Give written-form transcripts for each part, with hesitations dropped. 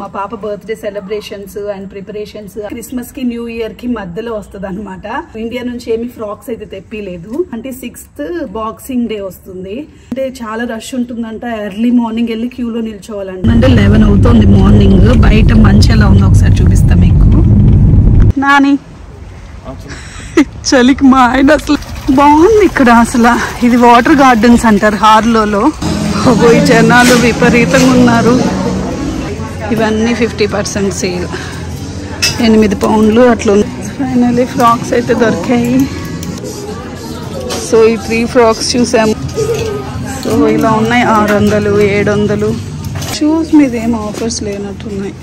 మా పాప birthday celebrations and preparations Christmas కి న్యూ ఇయర్ కి మధ్యలో వస్తుంది అనమాట. ఇండియా నుంచి ఏమి ఫ్రాక్స్ అయితే తెప్పిలేదు. అంటే 6th బాక్సింగ్ డే వస్తుంది. అంటే చాలా రష్ ఉంటుందంట. ఎర్లీ మార్నింగ్ వెళ్ళి క్యూలో నిల్చోవాలంట. అంటే 11 అవుతుంది మార్నింగ్. బయట మంచి ఎలా ఉందో ఒకసారి చూపిస్తా మీకు. నాని చలికి మా ఆయన అసలు బాగుంది ఇక్కడ. అసలు ఇది వాటర్ గార్డెన్స్ అంటారు హార్లోలో. పోయి జనాలు విపరీతంగా ఉన్నారు. ఇవన్నీ 50% సేల్. 8 పౌండ్లు అట్లా. ఫైనలీ ఫ్రాక్స్ అయితే దొరికాయి. సో ఈ 3 ఫ్రాక్స్ చూసాము. సో ఇలా ఉన్నాయి 600, 700. షూస్ మీద ఏం ఆఫర్స్ లేనట్టున్నాయి.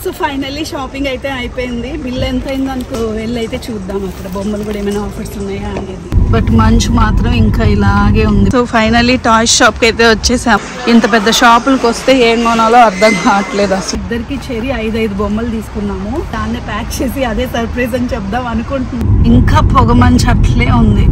సో ఫైనల్లీ షాపింగ్ అయితే అయిపోయింది. బిల్ ఎంత అయిందో అనుకో వెళ్ళైతే చూద్దాం అక్కడ బొమ్మలు కూడా ఏమైనా ఆఫర్స్ ఉన్నాయా అనేది. బట్ మంచు మాత్రం ఇంకా ఇలాగే ఉంది. సో ఫైనల్లీ టాయ్స్ షాప్కి అయితే వచ్చేసాం. ఇంత పెద్ద షాపులకు వస్తే ఏం కొనాలో అర్థం కావట్లేదు అసలు. ఇద్దరికి చేరి 5 బొమ్మలు తీసుకున్నాము. దాన్ని ప్యాక్ చేసి అదే సర్ప్రైజ్ అని చెప్దాం అనుకుంటున్నాం. ఇంకా పొగ మంచు అట్లే ఉంది.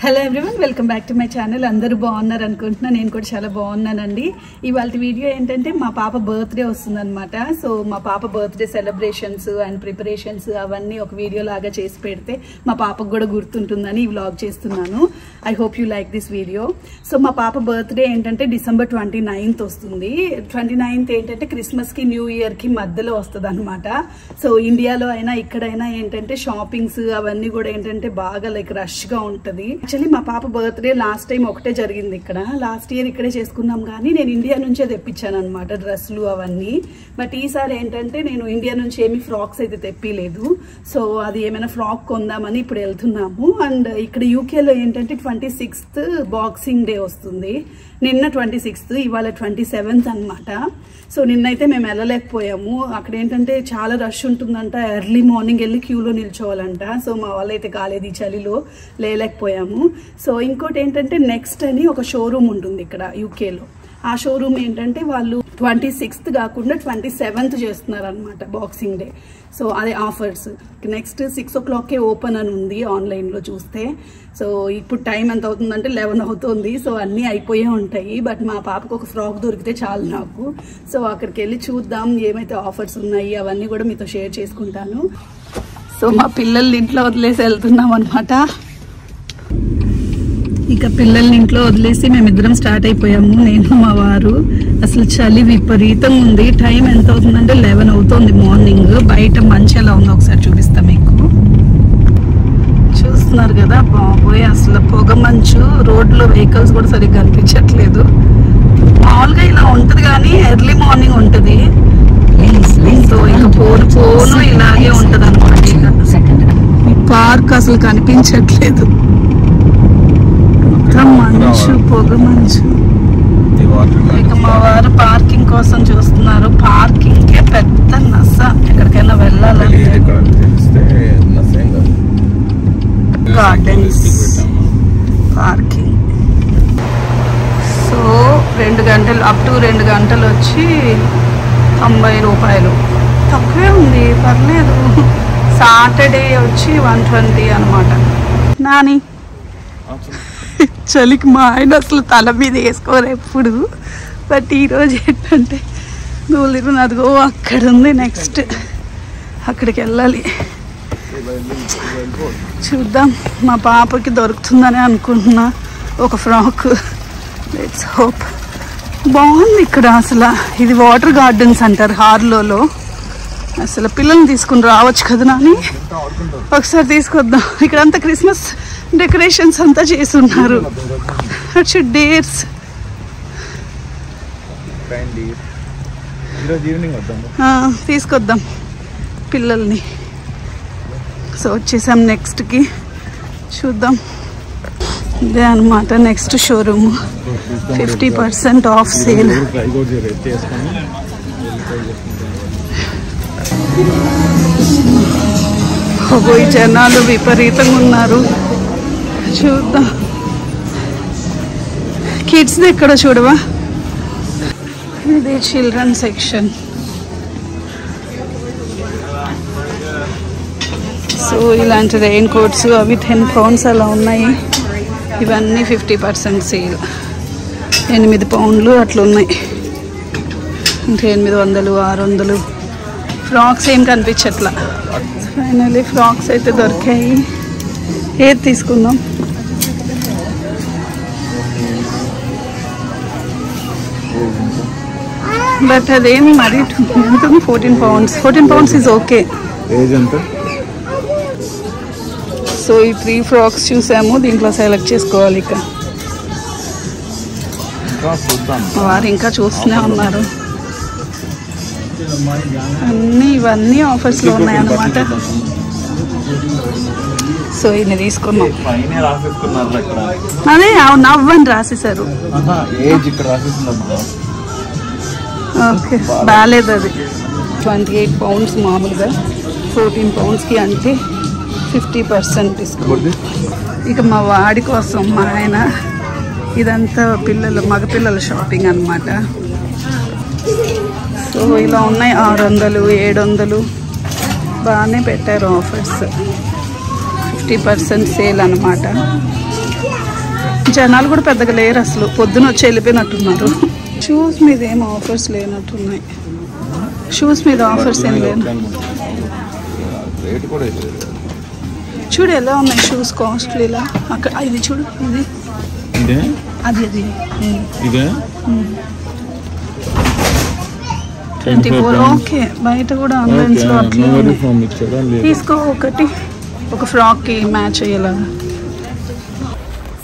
Hello everyone, welcome back to my channel. అందరూ బాగున్నారు అనుకుంటున్నా. నేను కూడా చాలా బాగున్నానండి. ఇవాళ వీడియో ఏంటంటే మా పాప బర్త్డే వస్తుందన్నమాట. సో మా పాప బర్త్డే సెలబ్రేషన్స్ అండ్ ప్రిపరేషన్స్ అవన్నీ ఒక వీడియో లాగా చేసి పెడితే మా పాపకు కూడా గుర్తుంటుందని ఈ వ్లాగ్ చేస్తున్నాను. I hope you like this video. So మా పాప బర్త్డే ఏంటంటే December 29th వస్తుంది. 29th ఏంటంటే క్రిస్మస్ కి న్యూ ఇయర్ కి మధ్యలో వస్తుంది అనమాట. సో ఇండియాలో అయినా ఇక్కడైనా ఏంటంటే షాపింగ్స్ అవన్నీ కూడా ఏంటంటే బాగా లైక్ రష్ గా ఉంటది. యాక్చువల్లీ మా పాప బర్త్డే లాస్ట్ టైం ఒకటే జరిగింది ఇక్కడ. లాస్ట్ ఇయర్ ఇక్కడే చేసుకున్నాం కానీ నేను ఇండియా నుంచే తెప్పించాను అనమాట డ్రెస్సులు అవన్నీ. బట్ ఈసారి ఏంటంటే నేను ఇండియా నుంచి ఏమి ఫ్రాక్స్ అయితే తెప్పిలేదు. సో అది ఏమైనా ఫ్రాక్ కొందామని ఇప్పుడు వెళ్తున్నాము. అండ్ ఇక్కడ యూకేలో ఏంటంటే 26th బాక్సింగ్ డే వస్తుంది. నిన్న 26th, ఇవాళ 27th అనమాట. సో నిన్నైతే మేము వెళ్ళలేకపోయాము. అక్కడ ఏంటంటే చాలా రష్ ఉంటుందంట. ఎర్లీ మార్నింగ్ వెళ్ళి క్యూలో నిల్చోవాలంట. సో మా వాళ్ళైతే కాలేదు, ఈ చలిలో లేలేకపోయాము. సో ఇంకోటి ఏంటంటే నెక్స్ట్ అని ఒక షోరూమ్ ఉంటుంది ఇక్కడ యూకేలో. ఆ షోరూమ్ ఏంటంటే వాళ్ళు 26th కాకుండా 27th చేస్తున్నారు అనమాట బాక్సింగ్ డే. సో అదే ఆఫర్స్. నెక్స్ట్ 6 o'clock ఓపెన్ అని ఉంది ఆన్లైన్లో చూస్తే. సో ఇప్పుడు టైం ఎంత అవుతుందంటే 11 అవుతుంది. సో అన్నీ అయిపోయే ఉంటాయి. బట్ మా పాపకు ఒక ఫ్రాక్ దొరికితే చాలు నాకు. సో అక్కడికి వెళ్ళి చూద్దాం ఏమైతే ఆఫర్స్ ఉన్నాయి అవన్నీ కూడా మీతో షేర్ చేసుకుంటాను. సో మా పిల్లల్ని ఇంట్లో వదిలేసి వెళ్తున్నాం అనమాట. ఇక పిల్లల్ని ఇంట్లో వదిలేసి మేమిద్దరం స్టార్ట్ అయిపోయాము, నేను మా వారు. అసలు చలి విపరీతంగా ఉంది. టైం ఎంత అవుతుందంటే 11 అవుతుంది మార్నింగ్. బయట మంచి ఎలా ఉందో ఒకసారి చూపిస్తా మీకు. చూస్తున్నారు కదా బాబోయ్, అసలు పొగ మంచు. రోడ్లో వెహికల్స్ కూడా సరిగ్గా కనిపించట్లేదు. మామూలుగా ఇలా ఉంటుంది కానీ ఎర్లీ మార్నింగ్ ఉంటుంది. సో ఇక పోను ఇలాగే ఉంటుంది అనమాట. ఈ పార్క్ అసలు కనిపించట్లేదు. మంచు, పొగ మంచు. ఇక మా వారు పార్కింగ్ కోసం చూస్తున్నారు. పార్కింగ్ కే పెద్ద నస. ఎక్కడికైనా వెళ్ళాలంటే గార్డెన్స్ పార్కింగ్. సో 2 గంటలు అప్ టు 2 గంటలు వచ్చి 90 రూపాయలు. తక్కువే ఉంది, పర్లేదు. సాటర్డే వచ్చి 120 అనమాట. నాని చలికి మా ఆయన అసలు తల మీద వేసుకోరు ఎప్పుడు. బట్ ఈరోజు ఏంటంటే గోలిరు అదిగో అక్కడ ఉంది. నెక్స్ట్ అక్కడికి వెళ్ళాలి. చూద్దాం, మా పాపకి దొరుకుతుందని అనుకుంటున్నా ఒక ఫ్రాక్. Let's hope. బాగుంది ఇక్కడ. అసలు ఇది వాటర్ గార్డెన్స్ అంటారు హార్లోలో. అసలు పిల్లల్ని తీసుకుని రావచ్చు కదా నాని, ఒకసారి తీసుకొద్దాం. ఇక్కడంతా క్రిస్మస్ డెకరేషన్స్ అంతా చేస్తున్నారు. డేర్స్ తీసుకొద్దాం పిల్లల్ని. సో వచ్చేసాం నెక్స్ట్కి. చూద్దాం. ఇదే అనమాట నెక్స్ట్ షోరూమ్. 50% of sale. పోయి జనాలు విపరీతంగా ఉన్నారు. చూద్దాం. కిడ్స్ ఎక్కడ చూడవా. ఇది చిల్డ్రన్ సెక్షన్. సో ఇలాంటి రెయిన్ కోట్స్ అవి 10 pounds అలా ఉన్నాయి. ఇవన్నీ 50% సేల్. 8 పౌండ్లు అట్లా ఉన్నాయి. అంటే 800, 600. ఫ్రాక్స్ ఏం కనిపించట్లా. ఫైనల్లీ ఫ్రాక్స్ అయితే దొరికాయి. ఏది తీసుకుందాం? బట్ అదేమి మరి ఎంత? 14 pounds. 14 pounds is okay. So ఈ 3 ఫ్రాక్స్ చూసాము. దీంట్లో సెలెక్ట్ చేసుకోవాలి. ఇక వారు ఇంకా చూస్తూనే ఉన్నారు. ఇవన్నీ ఆఫర్స్లో ఉన్నాయన్నమాట. సో ఇన్ని తీసుకున్నాం. అదే అవును, అవ్వని రాసేసారు. ఓకే, బాగాలేదు అది. 28 pounds మామూలుగా, 14 poundsకి అంటే 50% డిస్కౌంట్. ఇక మా వాడి కోసం మా ఆయన, ఇదంతా మగపిల్లల షాపింగ్ అన్నమాట. సో ఇలా ఉన్నాయి. 600, 700 బాగానే పెట్టారు ఆఫర్స్. 50% సేల్ అన్నమాట. జనాలు కూడా పెద్దగా లేరు అసలు. పొద్దున వచ్చి వెళ్ళిపోయినట్టున్నారు. షూస్ మీద ఏం ఆఫర్స్ లేనట్టున్నాయి. షూస్ మీద ఆఫర్స్ ఏం లేదు. చూడు ఎలా ఉన్నాయి షూస్ కాస్ట్లీలా. అక్కడ ఇది చూడు, ఇది అది 24. ఓకే, బయట కూడా ఆన్లైన్స్ లో అట్లా తీసుకో. ఒక ఫ్రాక్కి మ్యాచ్ అయ్యేలాగా.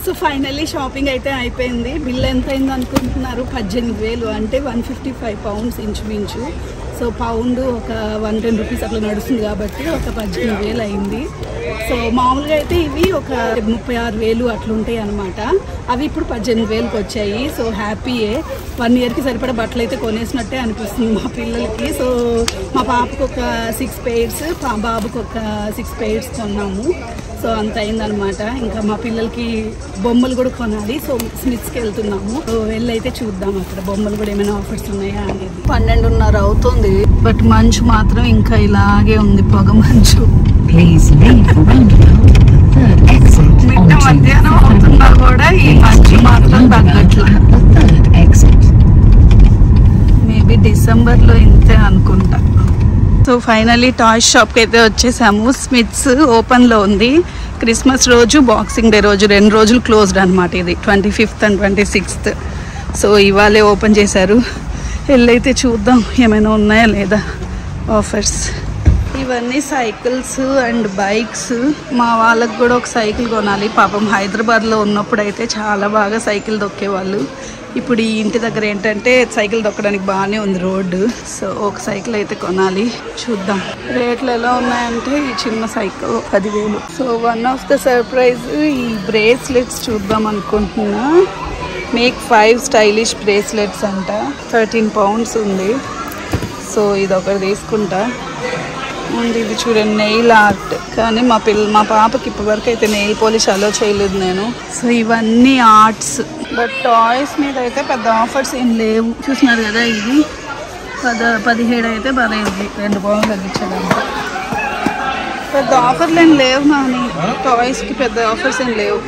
సో ఫైనల్లీ షాపింగ్ అయితే అయిపోయింది. బిల్ ఎంత అయింది అనుకుంటున్నారు? 18,000, అంటే 155 pounds ఇంచుమించు. సో పౌండ్ ఒక 110 రూపీస్ అట్లా నడుస్తుంది కాబట్టి ఒక 18,000 అయింది. సో మామూలుగా అయితే ఇవి ఒక 36,000 అట్లా ఉంటాయి అనమాట. అవి ఇప్పుడు 18,000కి వచ్చాయి. సో హ్యాపీయే. 1 yearకి సరిపడా బట్టలు అయితే కొనేసినట్టే అనిపిస్తుంది మా పిల్లలకి. సో మా పాపకు ఒక 6 pairs, బాబుకు ఒక 6 pairs కొన్నాము. సో అంత అయిందనమాట. ఇంకా మా పిల్లలకి బొమ్మలు కూడా కొనాలి. సో స్మిత్స్కి వెళ్తున్నాము. సో వెళ్ళైతే చూద్దాం అక్కడ బొమ్మలు కూడా ఏమైనా ఆఫర్స్ ఉన్నాయా అనేది. 12:30 అవుతుంది. బట్ మంచు మాత్రం ఇంకా ఇలాగే ఉంది, పొగ మంచు. మిట్ట మధ్యాహ్నం అవుతున్నా కూడా ఈ మంచు మాత్రం తగ్గట్లేదు. మేబీ డిసెంబర్లో ఇంతే అనుకుంటా. సో ఫైనలీ టాయ్స్ షాప్కి అయితే వచ్చేసాము. స్మిత్స్ ఓపెన్లో ఉంది. క్రిస్మస్ రోజు, బాక్సింగ్ డే రోజు 2 రోజులు క్లోజ్డ్ అనమాట. ఇది 25th and 26th. సో ఇవాళే ఓపెన్ చేశారు. వెళ్ళైతే చూద్దాం ఏమైనా ఉన్నాయా లేదా ఆఫర్స్. ఇవన్నీ సైకిల్స్ అండ్ బైక్స్. మా వాళ్ళకు కూడా ఒక సైకిల్ కొనాలి. పాపం హైదరాబాద్లో ఉన్నప్పుడు అయితే చాలా బాగా సైకిల్ దొక్కేవాళ్ళు. ఇప్పుడు ఈ ఇంటి దగ్గర ఏంటంటే సైకిల్ దొక్కడానికి బాగానే ఉంది రోడ్డు. సో ఒక సైకిల్ అయితే కొనాలి. చూద్దాం రేట్లు ఎలా ఉన్నాయంటే ఈ చిన్న cycle 10,000. So one of the surprise ఈ బ్రేస్లెట్స్ చూద్దాం అనుకుంటున్నా. మేక్ 5 స్టైలిష్ బ్రేస్లెట్స్ అంట. 13 pounds ఉంది. సో ఇది ఒకటి తీసుకుంటా. అండ్ ఇది చూడండి, నెయిల్ ఆర్ట్. కానీ మా పాపకి ఇప్పటివరకు అయితే నెయిల్ పాలిష్ అలో చేయలేదు నేను. సో ఇవన్నీ ఆర్ట్స్. బట్ టాయ్స్ మీద అయితే పెద్ద ఆఫర్స్ ఏం లేవు. చూస్తున్నారు కదా, ఇది 17 అయితే పడేది. 2 pounds తగ్గించడానికి. పెద్ద ఆఫర్లు ఏం లేవు. కానీ టాయ్స్కి పెద్ద ఆఫర్స్ ఏం లేవు.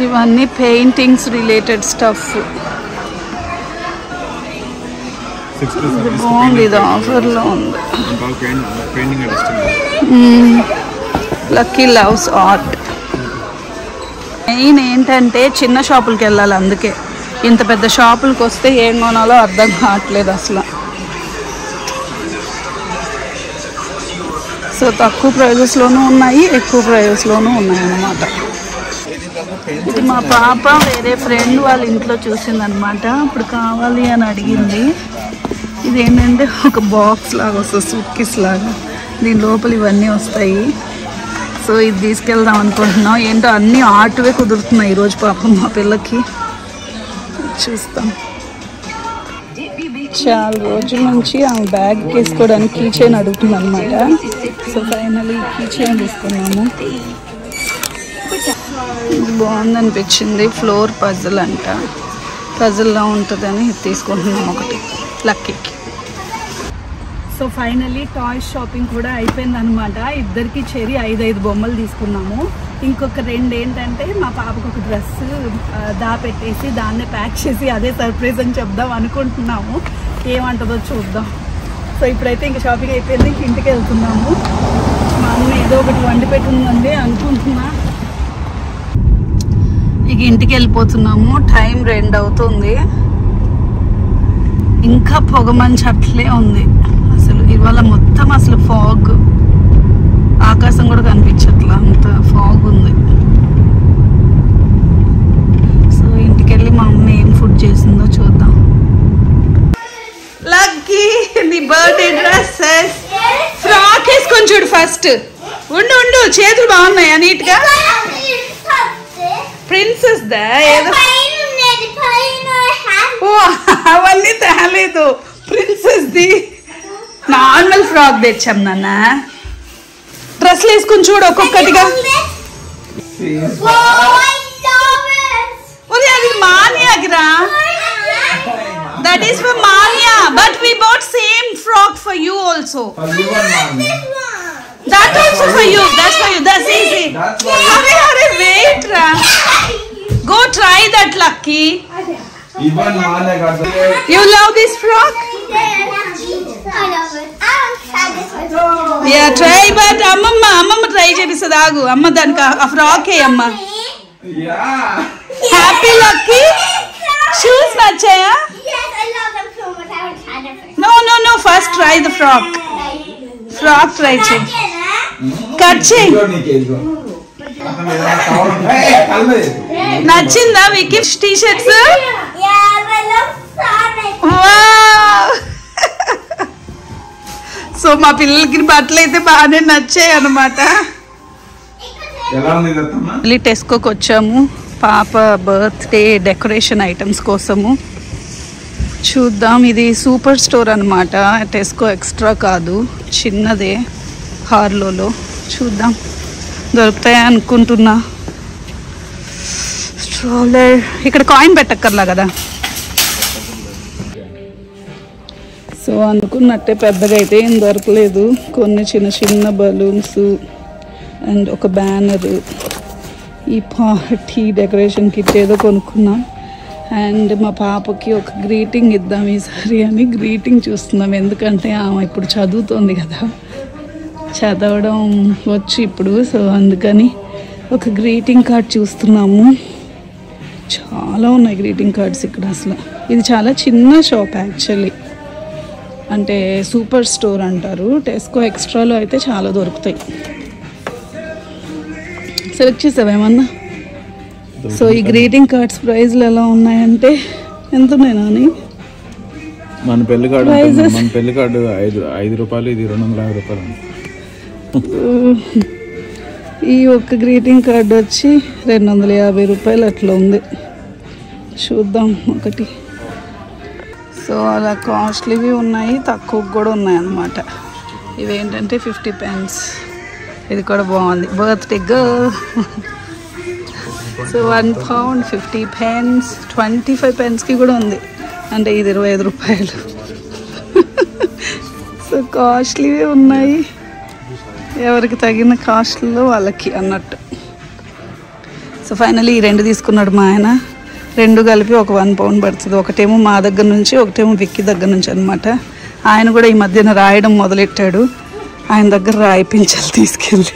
ఇవన్నీ పెయింటింగ్స్ రిలేటెడ్ స్టఫ్. బాగుంది, ఇది ఆఫర్లో ఉంది. Lucky loves art. మెయిన్ ఏంటంటే చిన్న షాపులకి వెళ్ళాలి. అందుకే ఇంత పెద్ద షాపులకి వస్తే ఏం కొనాలో అర్థం కావట్లేదు అసలు. సో తక్కువ ప్రైజెస్లోనూ ఉన్నాయి, ఎక్కువ ప్రైజెస్లోనూ ఉన్నాయి అన్నమాట. ఇది మా పాప వేరే ఫ్రెండ్ వాళ్ళ ఇంట్లో చూసిందనమాట. ఇప్పుడు కావాలి అని అడిగింది. ఇది ఏంటంటే ఒక బాక్స్ లాగా వస్తుంది, సూట్ కేస్ లాగా. దీని లోపల ఇవన్నీ వస్తాయి. సో ఇది తీసుకెళ్దాం అనుకుంటున్నాం. ఏంటో అన్నీ ఆర్ట్వే కుదురుతున్నాయి ఈరోజు పాపం మా పిల్లకి. చూస్తాం. చాలా రోజుల నుంచి ఆమె బ్యాగ్ వేసుకోవడానికి కీ చైన్ అడుగుతుంది అనమాట. సో ఫైనల్లీ కీ చైన్ తీసుకున్నాము. బాగుందనిపించింది. ఫ్లోర్ పజిల్ అంట. పజిల్లా ఉంటుందని తీసుకుంటున్నాం ఒకటి లక్కీకి. సో ఫైనల్లీ టాయ్స్ షాపింగ్ కూడా అయిపోయింది అనమాట. ఇద్దరికి చెరి 5 బొమ్మలు తీసుకున్నాము. ఇంకొక 2 ఏంటంటే మా పాపకు ఒక డ్రెస్ దాపెట్టేసి దాన్నే ప్యాక్ చేసి అదే సర్ప్రైజ్ అని చెప్దాం అనుకుంటున్నాము. ఏమంటుందో చూద్దాం. సో ఇప్పుడైతే ఇంకా షాపింగ్ అయిపోయింది, ఇంటికి వెళ్తున్నాము. మా అమ్మ ఏదో ఒకటి వండి పెట్టిందండి అనుకుంటున్నా. ఇక ఇంటికి వెళ్ళిపోతున్నాము. టైం 2 అవుతుంది. ఇంకా పొగమంచు అట్లే ఉంది. అసలు ఇవాళ మొత్తం అసలు ఫాగ్, ఆకాశం కూడా కనిపించట్లా, అంత ఫాగ్ ఉంది. సో ఇంటికి వెళ్ళి మా అమ్మ ఏం ఫుడ్ చేసిందో చూద్దాం. లక్కీ నీ బర్త్డే డ్రెస్సెస్, ఫ్రాక్ వేసుకొని చూడు ఫస్ట్. ఉండు చేతులు బాగున్నాయా నీట్గా? ప్రిన్సెస్ దా ఏదో అవన్నీ తేలేదు. ప్రిన్సెస్ ది నార్మల్ ఫ్రాక్ తెచ్చాం నాన్న. డ్రెస్లు వేసుకుని చూడు ఒక్కొక్కటిగా. అది మాన్యాగిరా. That is for Manya, but we bought same frock for you also. That also for you. That's for you. That's easy. Hurry, wait, Ra. Go try that, Lucky. Even Manya got the. You love this frock? I love it. I'll try this one. Yeah, try, but Amma try chepistadi agu. Amma danka a frock hai Amma. Yeah. Happy Lucky? Shoes nachaya? Yes, I love them so much. I will try them. No. First try the frock. Frock try chey. Cut chey. నచ్చిందా మీకు T shirts? Yeah, I love Sonic. Wow. So మా పిల్లలకి బట్టలు అయితే బాగానే నచ్చాయి అన్నమాట. మళ్ళీ టెస్కోకి వచ్చాము పాప బర్త్డే డెకరేషన్ ఐటమ్స్ కోసము. చూద్దాం. ఇది సూపర్ స్టోర్ అనమాట, టెస్కో ఎక్స్ట్రా కాదు, చిన్నదే, హార్లోలో. చూద్దాం దొరుకుతాయా అనుకుంటున్నా. స్ట్రోలర్ ఇక్కడ కాయిన్ పెట్టక్కర్లా కదా. సో అనుకున్నట్టే పెద్దగా అయితే ఏం దొరకలేదు. కొన్ని చిన్న బలూన్స్ అండ్ ఒక బ్యానరు, ఈ పార్టీ డెకరేషన్ కిట్ ఏదో కొనుక్కున్నాం. అండ్ మా పాపకి ఒక గ్రీటింగ్ ఇద్దాం ఈసారి అని గ్రీటింగ్ చూస్తున్నాం. ఎందుకంటే ఆమె ఇప్పుడు చదువుతోంది కదా, చదవడం వచ్చి ఇప్పుడు. సో అందుకని ఒక గ్రీటింగ్ కార్డ్ చూస్తున్నాము. చాలా ఉన్నాయి గ్రీటింగ్ కార్డ్స్ ఇక్కడ. అసలు ఇది చాలా చిన్న షాప్ యాక్చువల్లీ, అంటే సూపర్ స్టోర్ అంటారు. టెస్కో ఎక్స్ట్రాలో అయితే చాలా దొరుకుతాయి. సెలెక్ట్ చేసావేమన్నా? సో ఈ గ్రీటింగ్ కార్డ్స్ ప్రైజ్లు ఎలా ఉన్నాయంటే ఎంత ఉన్నాయి నాని? మన పెళ్లి కార్డు 5 రూపాయలు, ఇది 250 రూపాయలు. ఈ ఒక్క గ్రీటింగ్ కార్డు వచ్చి 250 రూపాయలు అట్లా ఉంది. చూద్దాం ఒకటి. సో అలా కాస్ట్లీవి ఉన్నాయి, తక్కువ కూడా ఉన్నాయి అన్నమాట. ఇవేంటంటే 50 pence. ఇది కూడా బాగుంది, birthday girl. So 1 pound 50 pence, 25 penceకి కూడా ఉంది, అంటే ఇది 25 రూపాయలు. సో కాస్ట్లీవి ఉన్నాయి, ఎవరికి తగిన కాస్ట్లో వాళ్ళకి అన్నట్టు. సో ఫైనలీ ఈ 2 తీసుకున్నాడు మా ఆయన. 2 కలిపి ఒక 1 pound పడుతుంది. ఒకటేమో మా దగ్గర నుంచి, ఒకటేమో విక్కీ దగ్గర నుంచి అనమాట. ఆయన కూడా ఈ మధ్యన రాయడం మొదలెట్టాడు. ఆయన దగ్గర రాయిపించాలి తీసుకెళ్ళి.